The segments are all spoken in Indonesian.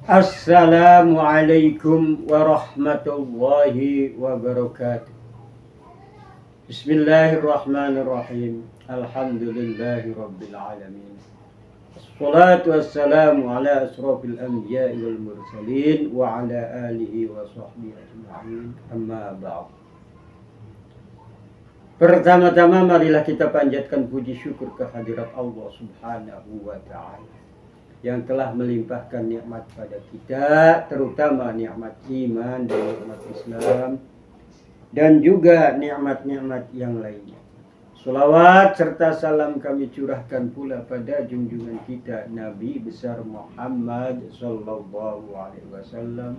Assalamualaikum warahmatullahi wabarakatuh. Bismillahirrahmanirrahim. Alhamdulillahi rabbil alamin. Assalatu wassalamu ala asrafil anbiya'i wal mursalin wa ala alihi wa sahbihi ajma'in. Amma ba'd. Pertama-tama marilah kita panjatkan puji syukur kehadirat Allah Subhanahu wa ta'ala yang telah melimpahkan nikmat pada kita, terutama nikmat iman dan nikmat Islam dan juga nikmat-nikmat yang lainnya. Salawat serta salam kami curahkan pula pada junjungan kita Nabi besar Muhammad sallallahu alaihi wasallam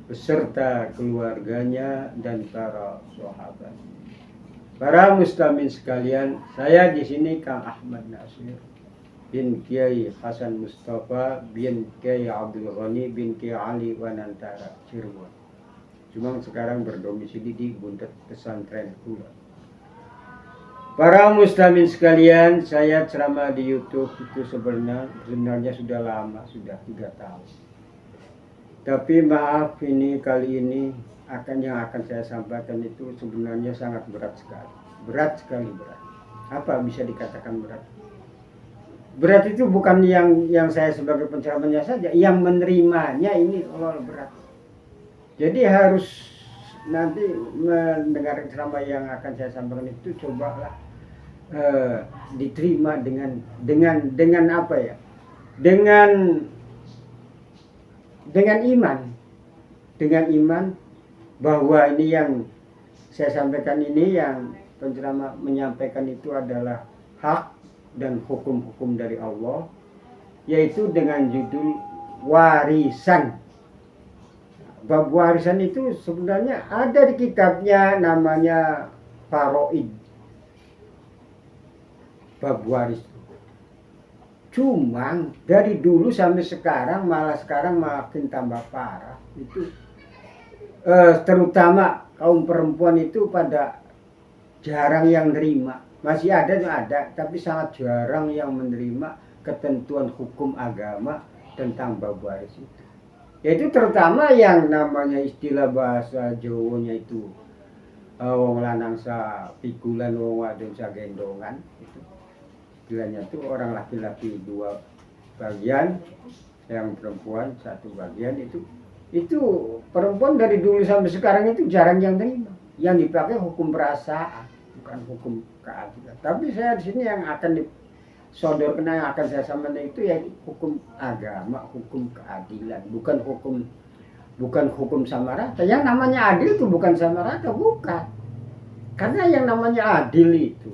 beserta keluarganya dan para sahabat. Para muslimin sekalian, saya di sini Kang Ahmad Nasir bin Kiai Hasan Mustafa bin Kiai Abdul Ghani bin Kiai Ali Wanantara Cirebon. Cuma sekarang berdomisili di Buntet Pesantren Kula. Para muslimin sekalian, saya ceramah di YouTube itu sebenarnya sudah lama, sudah 3 tahun. Tapi maaf, ini kali ini yang akan saya sampaikan itu sebenarnya sangat berat sekali. Berat sekali berat. Apa bisa dikatakan berat? Berat itu bukan yang saya sebagai penceramahnya saja, yang menerimanya ini berat. Jadi harus nanti mendengar ceramah yang akan saya sampaikan itu cobalah diterima dengan apa ya? Dengan iman bahwa ini yang saya sampaikan ini, yang penceramah menyampaikan itu adalah hak dan hukum-hukum dari Allah, yaitu dengan judul warisan. Bab warisan itu sebenarnya ada di kitabnya, namanya Faraid, bab waris. Cuma dari dulu sampai sekarang, malah sekarang makin tambah parah itu, terutama kaum perempuan itu pada jarang yang nerima. Masih ada, tapi sangat jarang yang menerima ketentuan hukum agama tentang bab waris itu. Yaitu terutama yang namanya istilah bahasa Jawanya itu wong lanang sa pikulan, wong wadon sa gendongan. Itu istilahnya itu orang laki-laki 2 bagian, yang perempuan 1 bagian. Itu perempuan dari dulu sampai sekarang itu jarang yang terima. Yang dipakai hukum perasaan, bukan hukum keadilan. Tapi saya di sini yang akan disodorkan, yang akan saya sampaikan itu ya hukum agama, hukum keadilan, bukan hukum sama rata. Yang namanya adil itu bukan sama rata, bukan. Karena yang namanya adil itu,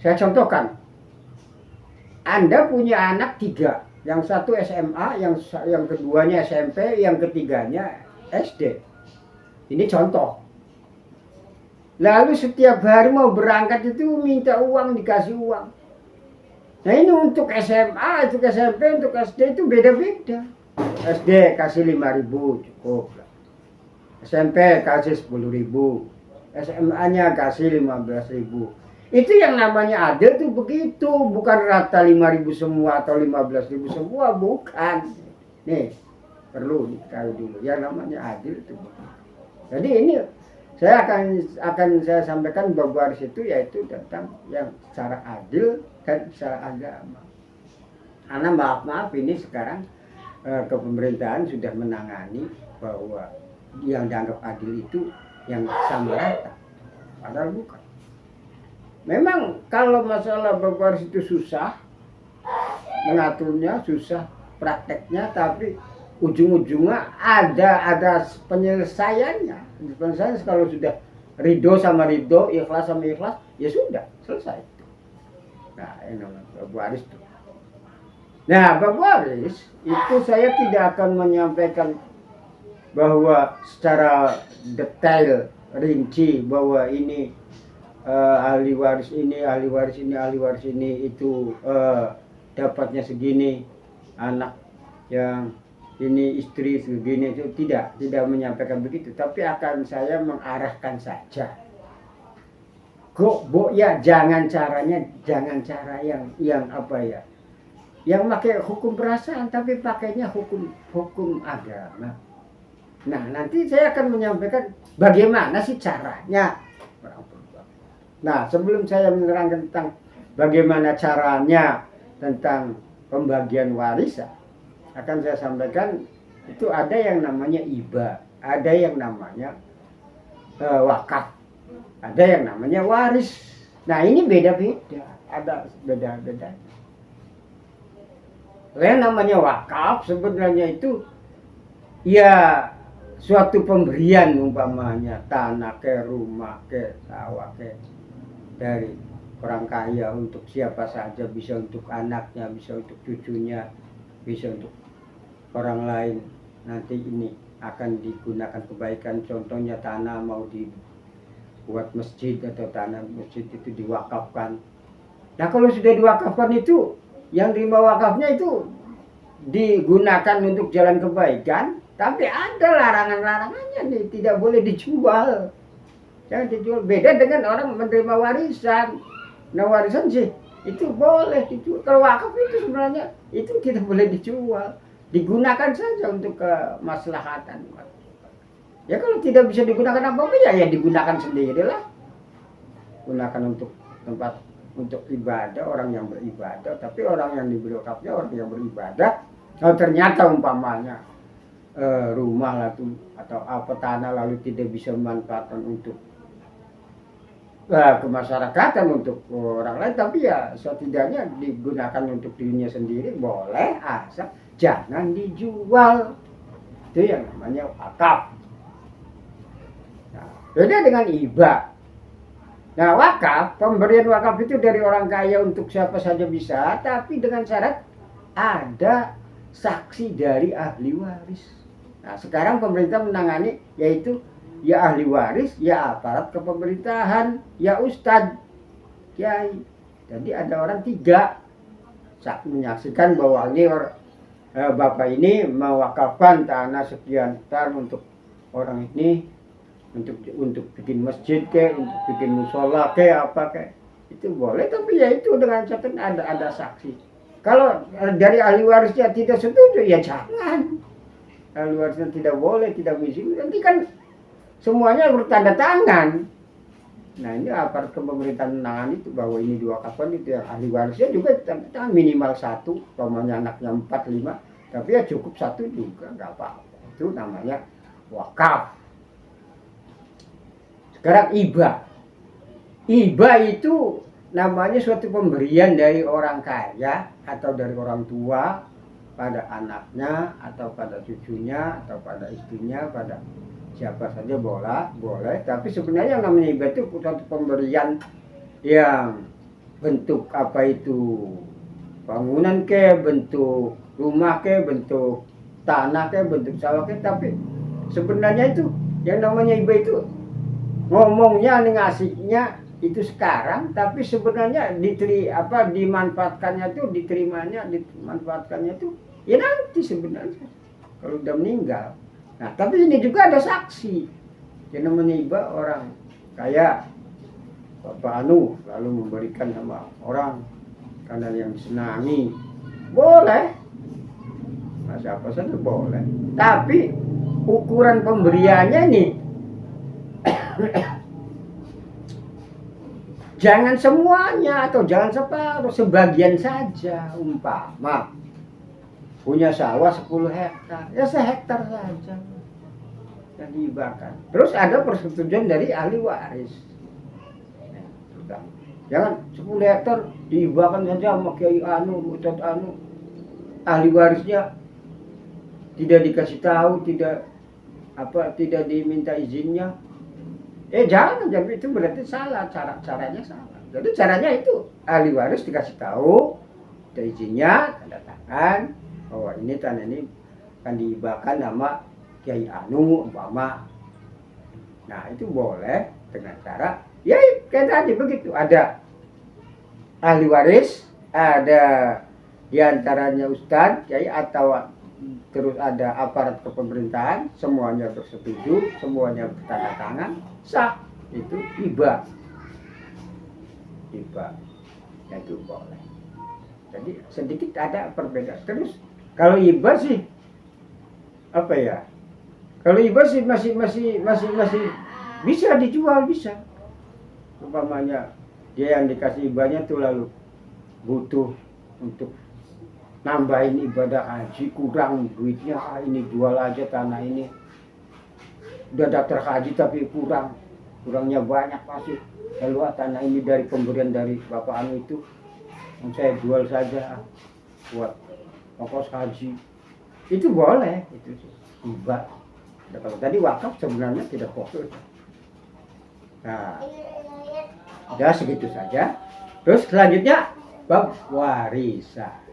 saya contohkan, Anda punya anak 3, yang 1 SMA, yang keduanya SMP, yang ketiganya SD. Ini contoh. Lalu setiap hari mau berangkat itu minta uang, dikasih uang. Nah ini untuk SMA, untuk SMP, untuk SD itu beda-beda. SD kasih 5.000 cukup. SMP kasih 10.000. SMA-nya kasih 15.000. Itu yang namanya adil tuh begitu. Bukan rata 5.000 semua atau 15.000 semua, bukan. Nih, perlu diketahui dulu. Yang namanya adil itu begitu. Jadi ini saya akan saya sampaikan bab waris itu, yaitu tentang yang secara adil dan secara agama. Karena maaf ini sekarang kepemerintahan sudah menangani bahwa yang dianggap adil itu yang sama rata, padahal bukan. Memang kalau masalah bab waris itu susah mengaturnya, susah prakteknya, tapi ujung-ujungnya ada penyelesaiannya. Penyelesaian kalau sudah ridho sama ridho, ikhlas sama ikhlas, ya sudah selesai. Nah, ini bab waris itu. Nah, bab waris itu saya tidak akan menyampaikan bahwa secara detail, rinci, bahwa ini ahli waris ini, ahli waris ini, ahli waris ini itu dapatnya segini, anak yang ini istri segini, itu tidak menyampaikan begitu, tapi akan saya mengarahkan saja. Kok ya jangan cara yang apa ya, yang pakai hukum perasaan tapi pakainya hukum agama. Nah, nanti saya akan menyampaikan bagaimana sih caranya. Nah, sebelum saya menerangkan tentang bagaimana caranya tentang pembagian warisan, akan saya sampaikan itu ada yang namanya iba, ada yang namanya wakaf, ada yang namanya waris. Nah, ini beda-beda, ada beda-beda. Yang namanya wakaf sebenarnya itu ya suatu pemberian, umpamanya tanah ke, rumah ke, sawah ke, dari orang kaya untuk siapa saja, bisa untuk anaknya, bisa untuk cucunya, bisa untuk orang lain. Nanti ini akan digunakan kebaikan, contohnya tanah mau dibuat masjid atau tanah masjid itu diwakafkan. Nah, kalau sudah diwakafkan itu, yang terima wakafnya itu digunakan untuk jalan kebaikan, tapi ada larangan-larangannya nih, tidak boleh dijual. Jangan dijual. Beda dengan orang menerima warisan. Nah, warisan sih itu boleh dijual. Kalau wakaf itu sebenarnya itu tidak boleh dijual, digunakan saja untuk kemaslahatan. Ya kalau tidak bisa digunakan apa-apa ya digunakan sendirilah. Gunakan untuk tempat, untuk ibadah, orang yang beribadah. Tapi orang yang diberi wakafnya orang yang beribadah. Kalau ternyata umpamanya rumah atau apa tanah lalu tidak bisa memanfaatkan untuk kemasyarakatan, untuk orang lain, tapi ya setidaknya digunakan untuk dirinya sendiri boleh, asal jangan dijual. Itu yang namanya wakaf. Nah, beda dengan iba. Nah, wakaf, pemberian wakaf itu dari orang kaya untuk siapa saja bisa, tapi dengan syarat ada saksi dari ahli waris. Nah, sekarang pemerintah menangani yaitu ya ahli waris, ya aparat kepemerintahan, ya ustadz, kiai. Jadi ada orang 3 menyaksikan bahwa ini bapak ini mewakafkan tanah sekian hektar untuk orang ini, untuk bikin masjid ke, untuk bikin musola ke, apa ke, itu boleh. Tapi ya itu dengan catatan ada saksi. Kalau dari ahli warisnya tidak setuju, ya jangan. Ahli warisnya tidak boleh, tidak bisa. Nanti kan semuanya bertanda tangan. Nah, ini aparat pemerintahan menangani itu bahwa ini diwakafkan, itu yang ahli warisnya juga tanda tangan minimal 1, umpamanya anaknya 4, 5, tapi ya cukup 1 juga nggak apa-apa. Itu namanya wakaf. Sekarang iba. Iba itu namanya suatu pemberian dari orang kaya atau dari orang tua pada anaknya atau pada cucunya atau pada istrinya, pada siapa saja boleh. Tapi sebenarnya yang namanya iba itu suatu pemberian yang bentuk apa itu, bangunan ke, bentuk rumah ke, bentuk tanah ke, bentuk sawah ke. Tapi sebenarnya itu yang namanya iba itu ngomongnya nih, ngasihnya itu sekarang, tapi sebenarnya dimanfaatkannya tuh, dimanfaatkannya tuh ya nanti sebenarnya kalau udah meninggal. Nah, tapi ini juga ada saksi yang namanya iba, orang kaya Bapak Anu lalu memberikan sama orang karena yang disenangi, boleh, masa apa saja boleh. Tapi ukuran pemberiannya nih jangan semuanya atau jangan separuh, sebagian saja. Umpama punya sawah 10 hektar, ya 1 hektar saja yang dihibahkan. Terus ada persetujuan dari ahli waris. Jangan 10 hektar dihibahkan saja sama Kiai Anu, Ustadz Anu, ahli warisnya tidak dikasih tahu, tidak diminta izinnya. Jangan, jadi itu berarti salah, caranya salah. Jadi caranya itu ahli waris dikasih tahu, ada izinnya, tanda tangan bahwa ini tanah ini akan dihibahkan nama Kiai Anu umpama. Nah, itu boleh dengan cara ya kayak tadi begitu, ada ahli waris, ada diantaranya ustadz, kiai, atau terus ada aparat kepemerintahan, semuanya bersetuju, semuanya bertanda tangan, sah, itu iba, itu boleh. Jadi sedikit ada perbedaan. Terus kalau hibah sih apa ya? Kalau hibah sih masih bisa dijual, bisa. Umpamanya dia yang dikasih hibahnya tuh lalu butuh untuk nambahin ibadah haji, kurang duitnya, ini jual aja tanah ini. Udah daftar haji tapi kurangnya banyak masih. Lalu tanah ini dari pemberian dari bapak anu itu, saya jual saja buat ongkos haji. Itu boleh, itu hibah. Kalau tadi wakaf sebenarnya tidak fokus. Nah, udah segitu saja. Terus selanjutnya bab warisan.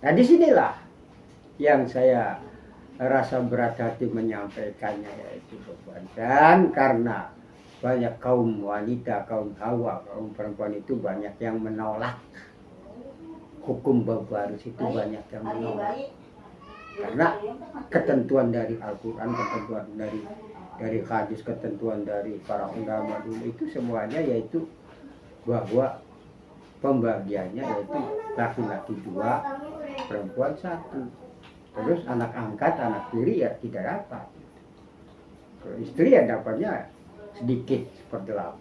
Nah disinilah yang saya rasa berat hati menyampaikannya, yaitu warisan, karena banyak kaum wanita, kaum hawa, kaum perempuan itu banyak yang menolak hukum bab waris, itu banyak yang menolak karena ketentuan dari Al-Quran, ketentuan dari hadis, ketentuan dari para ulama dulu itu semuanya yaitu bahwa pembagiannya yaitu laki-laki 2, perempuan 1. Terus anak angkat, anak tiri ya tidak dapat. Kalau istri ya dapatnya sedikit, seperti 8.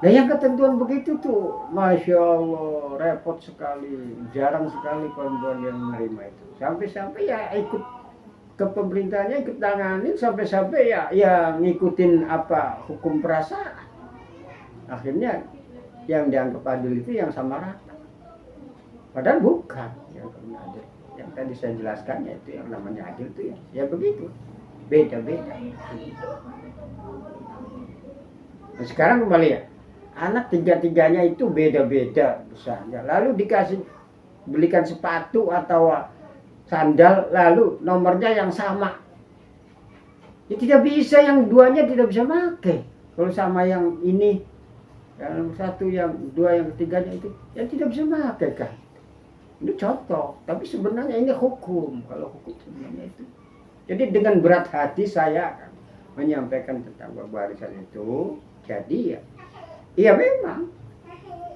Nah yang ketentuan begitu tuh, Masya Allah, repot sekali, jarang sekali perempuan yang menerima itu. Sampai-sampai ya ikut ke pemerintahnya, ikut tanganin, sampai-sampai ya ngikutin apa hukum perasaan. Akhirnya yang dianggap adil itu yang sama rata. Padahal bukan yang adil. Yang tadi saya jelaskan yaitu yang namanya adil itu ya begitu, beda-beda. Nah, sekarang kembali ya. Anak tiga-tiganya itu beda-beda besarnya. Lalu belikan sepatu atau sandal, lalu nomornya yang sama. Ya tidak bisa, yang duanya tidak bisa pakai. Kalau sama yang ini, yang 1, yang 2, yang ketiganya itu, ya tidak bisa pakai kan. Ini contoh, tapi sebenarnya ini hukum. Kalau hukum sebenarnya itu. Jadi dengan berat hati saya akan menyampaikan tentang warisan itu. Jadi ya, iya memang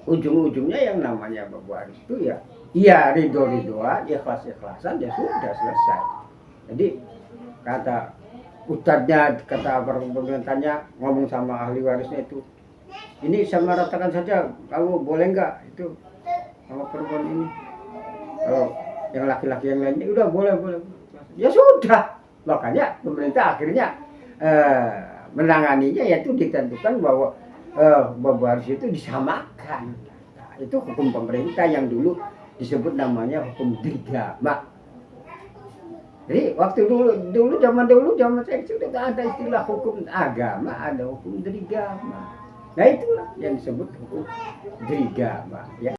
ujung-ujungnya yang namanya bab waris itu ya ridho-ridhoan, ikhlas-ikhlasan, ya sudah selesai. Jadi kata ustadznya, kata pemerintahnya ngomong sama ahli warisnya itu, ini sama ratakan saja, kamu boleh nggak itu sama perempuan ini, kalau yang laki-laki yang lainnya udah boleh. Ya sudah, makanya pemerintah akhirnya menanganinya yaitu ditentukan bahwa bab waris itu disamakan. Nah, itu hukum pemerintah yang dulu disebut namanya hukum drigama. Jadi waktu zaman saya sudah ada istilah hukum agama, ada hukum drigama. Nah itulah yang disebut hukum drigama. Ya.